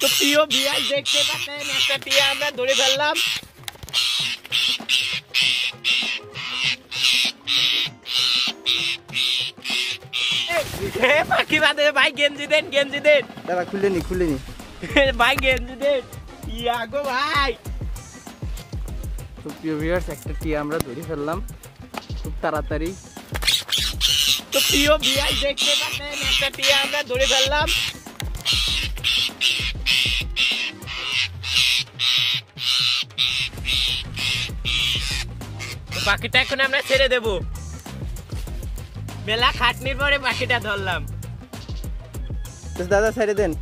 তো প্রিয় ভিউয়ার দেখতে পাচ্ছেন একটা টিয়া আমরা ধরে ফেললাম। পাখি বাদে ভাই গেঞ্জি দেন দাদা খুলে নি ভাই গেঞ্জি দেন ইয়া গো ভাই। তো প্রিয় ভিউয়ার্স একটা টিয়া আমরা ধরে ফেললাম খুব তাড়াতাড়ি। তো প্রিয় ভিউয়ার দেখতে পাচ্ছেন একটা টিয়া আমরা ধরে ফেললাম। পাখিটা এখন আমরা ছেড়ে দেব। মেলা খাটনির পরে পাখিটা ধরলাম। দাদা ছেড়ে দেন।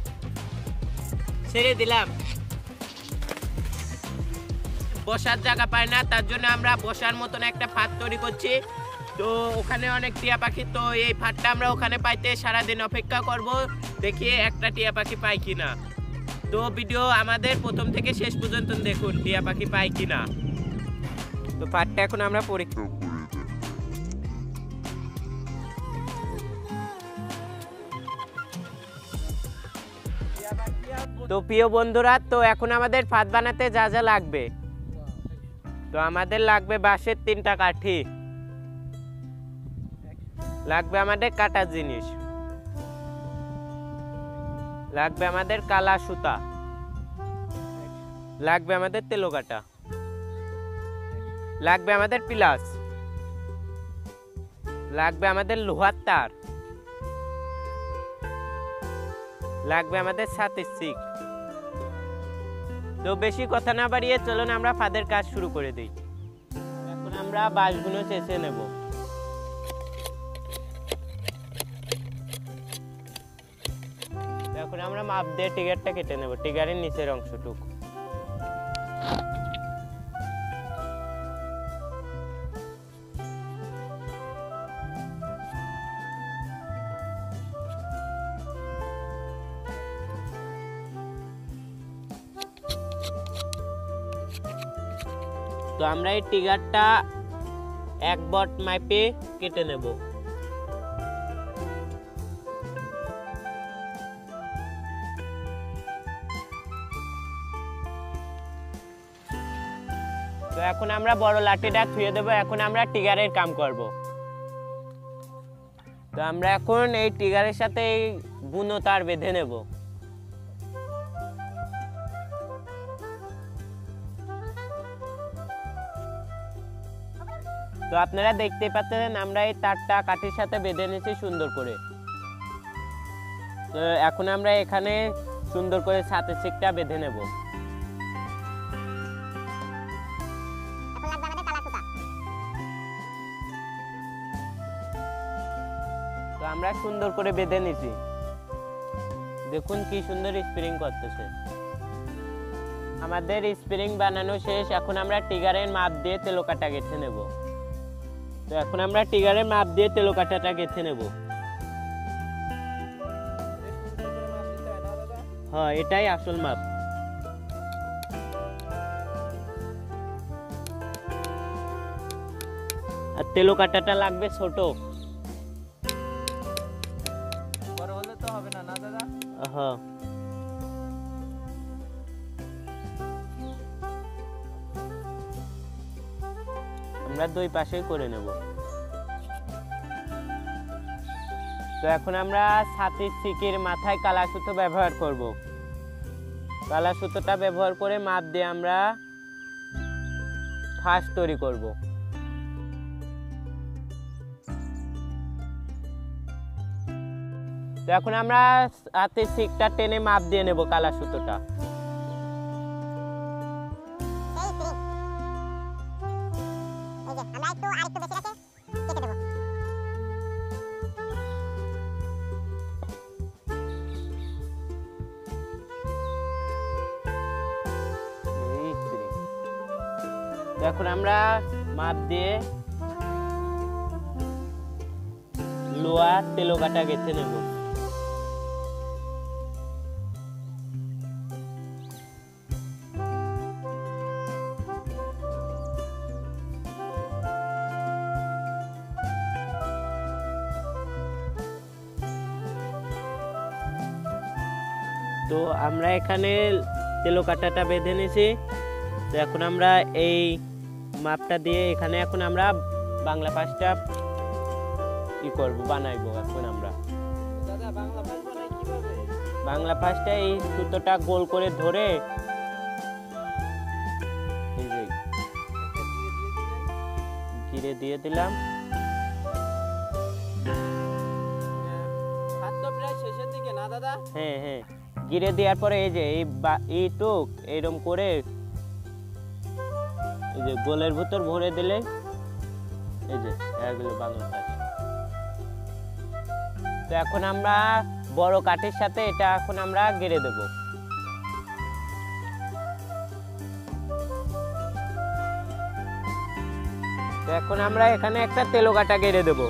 ছেড়ে দিলাম। বসার জায়গা পায় না, তার জন্য আমরা বসার মতন একটা ফাঁদ তৈরি করছি। তো ওখানে অনেক টিয়া পাখি, তো এই ফাঁদটা আমরা ওখানে পাইতে সারাদিন অপেক্ষা করব, দেখি একটা টিয়া পাখি পাই কিনা। তো ভিডিও আমাদের প্রথম থেকে শেষ পর্যন্ত দেখুন টিয়া পাখি পাই কিনা। তো ফাঁদটা এখন আমরা পরীক্ষা। তো প্রিয় বন্ধুরা, তো এখন আমাদের ফাঁদ বানাতে যা যা লাগবে, তো আমাদের লাগবে বাঁশের 3টা কাঠি, লাগবে আমাদের কাটা জিনিস, লাগবে আমাদের কালা সুতা, লাগবে আমাদের তেলো কাটা, লাগবে আমাদের পিলাস, লাগবে আমাদের লোহার তার, লাগবে আমাদের ছাতির ছিক। তো বেশি কথা না বাড়িয়ে চলুন আমরা ফাঁদের কাজ শুরু করে দিই। এখন আমরা বাঁশগুলো চেঁচে নেব। এখন আমরা মাপ দিয়ে টিগারটা কেটে নেব, টিগারের নিচের অংশটুকু। তো আমরা এই টিগারটা 1 বট মাপে কেটে নেব। তো এখন আমরা বড় লাঠিটা ছুঁয়ে দেব। এখন আমরা টিগারের কাম করব। তো আমরা এখন এই টিগারের সাথে এই বুনো তার বেঁধে নেব। তো আপনারা দেখতে পাচ্ছেন আমরা এই তারটা কাঠির সাথে বেঁধে নিয়েছি সুন্দর করে। তো এখন আমরা এখানে সুন্দর করে ছাতির ছিকটা বেঁধে নেব। তো আমরা সুন্দর করে বেঁধে নিয়েছি, দেখুন কি সুন্দর স্প্রিং করতেছে। আমাদের স্প্রিং বানানো শেষ। এখন আমরা টিগারের মাপ দিয়ে তেলো কাটা গেঁথে নেব। তো এখন আমরা টিগারের মাপ দিয়ে তেলো কাটাটা গেঁথে নেব। হ্যাঁ, এটাই আসল মাপ। আর তেলো কাটাটা লাগবে ছোট। বড় হলে তো হবে না, না দাদা? হ্যাঁ, আমরা 2 পাশেই করে নেব। তো এখন আমরা ছাতির ছিকের মাথায় কালা সুতো ব্যবহার করব। কালা সুতোটা ব্যবহার করে মাপ দিয়ে আমরা ফাঁস তৈরি করব। তো এখন আমরা ছাতির ছিকটা টেনে মাপ দিয়ে নেব কালা সুতোটা। এখন আমরা মাপ দিয়ে লোহা তেলো কাটা গেঁথে নেব। তো আমরা এখানে তেলো কাটাটা বেঁধে নিয়েছি। তো এখন আমরা এই মাপটা দিয়ে এখানে এখন আমরা বাংলা পাশটা করবো, বানাইবো। এখন আমরা বাংলা পাশটা এই সুতোটা গোল করে ধরে ঘিরে দিয়ে দিলাম। হ্যাঁ হ্যাঁ, ঘিরে দেওয়ার পরে এই যে এইটুক এইরকম করে এই যে গোলের ভিতর ভরে দিলে এই যে এগুলো বাংলা পাশ। তো এখন আমরা বড় কাঠের সাথে এটা এখন আমরা গেড়ে দেব। তো এখন আমরা এখানে একটা তেলো কাটা গেড়ে দেব।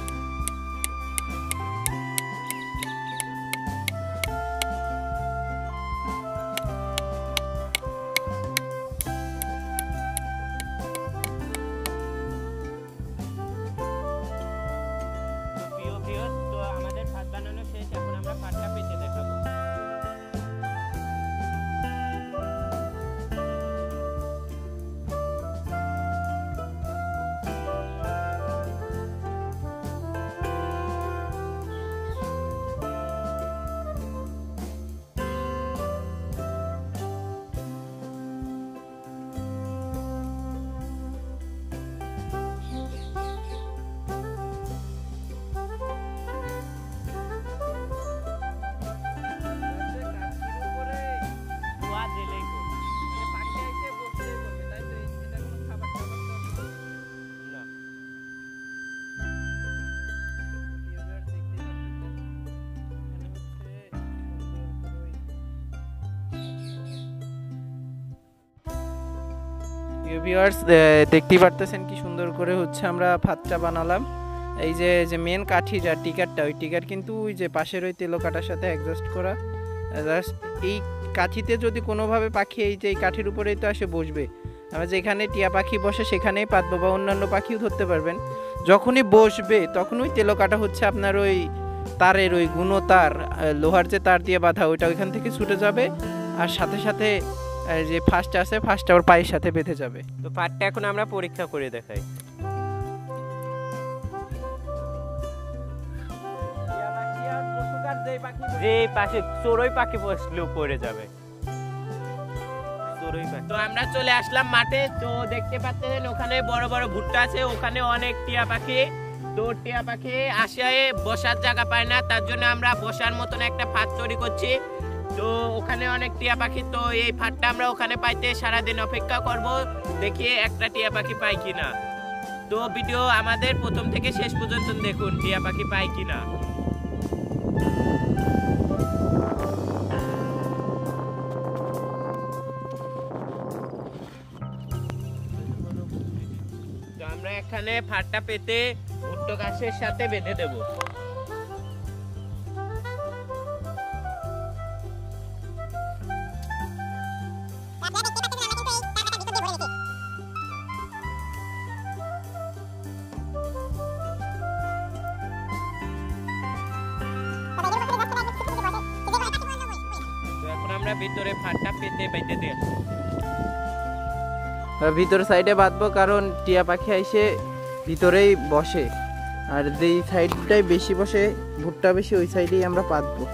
ভিউয়ার্স দেখতেই পারতেছেন কি সুন্দর করে হচ্ছে আমরা ভাতটা বানালাম। এই যে মেন কাঠি যা টিকারটা, ওই টিকার কিন্তু ওই যে পাশের ওই তেলো কাটার সাথে অ্যাডজাস্ট করা। এই কাঠিতে যদি কোনোভাবে পাখি এই যে এই কাঠির উপরেই তো আসে বসবে, আমরা যেখানে টিয়া পাখি বসে সেখানেই পাতবো বা অন্যান্য পাখিও ধরতে পারবেন। যখনই বসবে তখন ওই তেলো কাটা হচ্ছে আপনার ওই তারের ওই গুণো তার, লোহার যে তার দিয়ে বাঁধা, ওইটা ওইখান থেকে ছুটে যাবে আর সাথে সাথে যে ফার্স্ট আছে ফার্স্ট ওর পায়ের সাথে বেঁধে যাবে। তো পাটটা এখন আমরা পরীক্ষা করে দেখাই। যে পাশে চড়ুই পাখি বসলেও পড়ে যাবে। তো আমরা চলে আসলাম মাঠে। তো দেখতে পাচ্ছেন ওখানে বড় বড় ভুট্টা আছে, ওখানে অনেক টিয়া পাখি। তো টিয়া পাখি আসায় বসার জায়গা পায় না, তার জন্য আমরা বসার মতন একটা ফাঁদ তৈরি করছি। তো ওখানে অনেক টিয়া পাখি, তো এই ফাঁদটা আমরা ওখানে পাইতে সারাদিন অপেক্ষা করব, দেখি একটা টিয়া পাখি পাই কিনা। তো ভিডিও আমাদের প্রথম থেকে শেষ পর্যন্ত দেখুন টিয়া পাখি পাই কিনা। তো আমরা এখানে ফাঁদটা পেতে ভুট্টো গাছের সাথে বেঁধে দেব। ভিতরে ফাঁদটা পেতে বেঁধে দিয়ে ভিতর সাইডে বাঁধবো, কারণ টিয়া পাখি এসে ভিতরেই বসে, আর যেই সাইডটাই বেশি বসে ভুট্টা বেশি ওই সাইডেই আমরা পাতবো।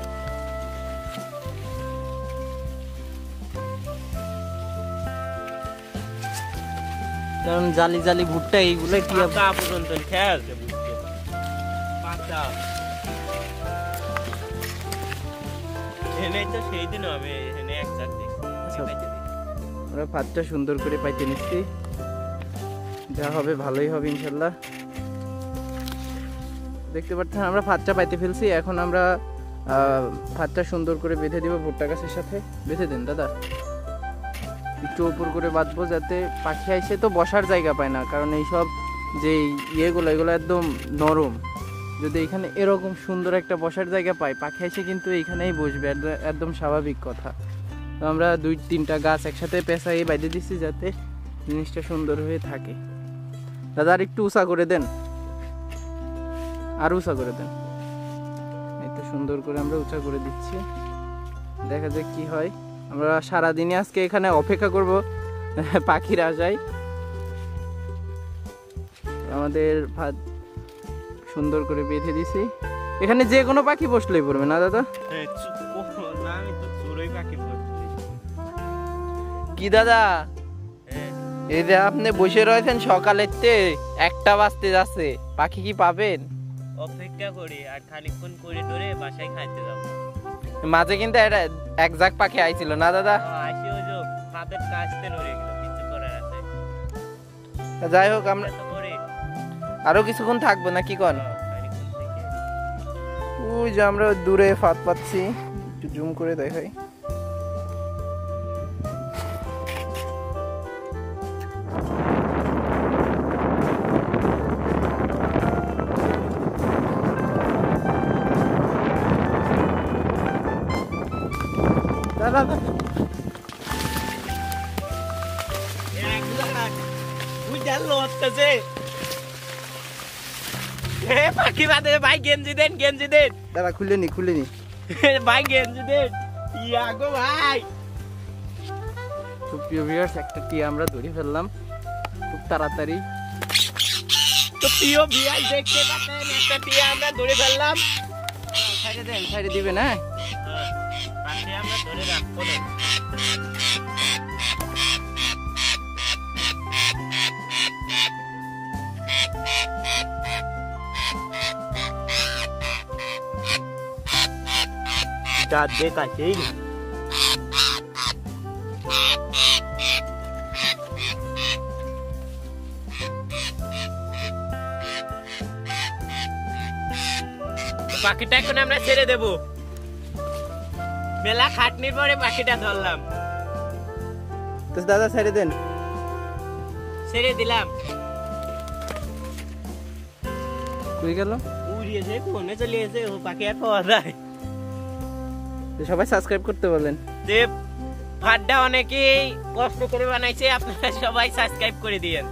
কারণ জালি জালি ভুট্টা এইগুলো টিয়া পর্যন্ত খেয়াল সেই দিনও আমি আমরা ভাতটা সুন্দর করে পাইতে নিচ্ছি, যা হবে ভালোই হবে ইনশাল্লাহ। দেখতে পাচ্ছেন আমরা ভাতটা পাইতে ফেলছি, এখন আমরা ভাতটা সুন্দর করে বেঁধে দিব ভুট্টা গাছের সাথে। বেঁধে দেন দাদা, একটু উপর করে বাঁধবো যাতে পাখি এসে তো বসার জায়গা পায় না, কারণ এইসব যে এগুলো একদম নরম। যদি এখানে এরকম সুন্দর একটা বসার জায়গা পাই, পাখি এসে কিন্তু এইখানেই বসবে, একদম স্বাভাবিক কথা। তো আমরা 2-3টা গাছ একসাথে পেঁচাই বাইরে দিচ্ছি যাতে জিনিসটা সুন্দর হয়ে থাকে। দাদা আর একটু উঁচা করে দেন, আর উঁচা করে দেন। এই তো সুন্দর করে আমরা উঁচা করে দিচ্ছি। দেখা যাক কি হয়। আমরা সারাদিনই আজকে এখানে অপেক্ষা করব পাখিরা যায়। আমাদের ভাত সুন্দর করে বেঁধে দিছি। এখানে যে কোনো পাখি বসলেই পড়বে না দাদা? কি দাদা, এই যে আপনি বসে রয়েছেন সকালের 1টা বাজতে যাচ্ছে, পাখি কি পাবেন? অপেক্ষা করি আর খানিকক্ষণ করে ধরে বাসায় খাইতে যাবো। মাঝে কিন্তু একটা এক ঝাঁক পাখি আইছিল না দাদা? আসি ওই যে ফাদের কাছতে নড়ে গেল, কিছু করার আছে। যাই হোক, আমরা তো করে আরো কিছুক্ষণ থাকবো না কি কন? খানিকক্ষণ থেকে ওই যে আমরা দূরে ফাঁদ পাচ্ছি, একটু জুম করে দেখাই। দাদা পাখি বাদে ভাই গেঞ্জি দেন, গেঞ্জি দেন দাদা, খুলে নি ভাই, গেঞ্জি দেন। ইয়াগো ভাই, তো প্রিয় ভিউয়ার্স, একটা টিয়া আমরা ধরে ফেললাম খুব তাড়াতাড়ি। তো প্রিয় ভিউয়ার দেখতে পাচ্ছেন একটা টিয়া আমরা ধরে ফেললাম। সাইডে দেন, সাইডে দিবেন। হ্যাঁ, পাখি আমরা ধরে রাখবো না। দাঁত দিয়ে কাছেই না। পাখিটা এখন আমরা ছেড়ে দেব। মেলা খাটনির পরে পাখিটা ধরলাম। তো দাদা সাইডে দেন। ছেড়ে দিলাম। কই গেল? উড়িয়েছে, কোনে চলে এসে, ও পাখি আর পাওয়া যায়। সবাই সাবস্ক্রাইব করতে বলেন। যে ভাতটা অনেকেই কষ্ট করে বানাইছে, আপনারা সবাই সাবস্ক্রাইব করে দিয়েন।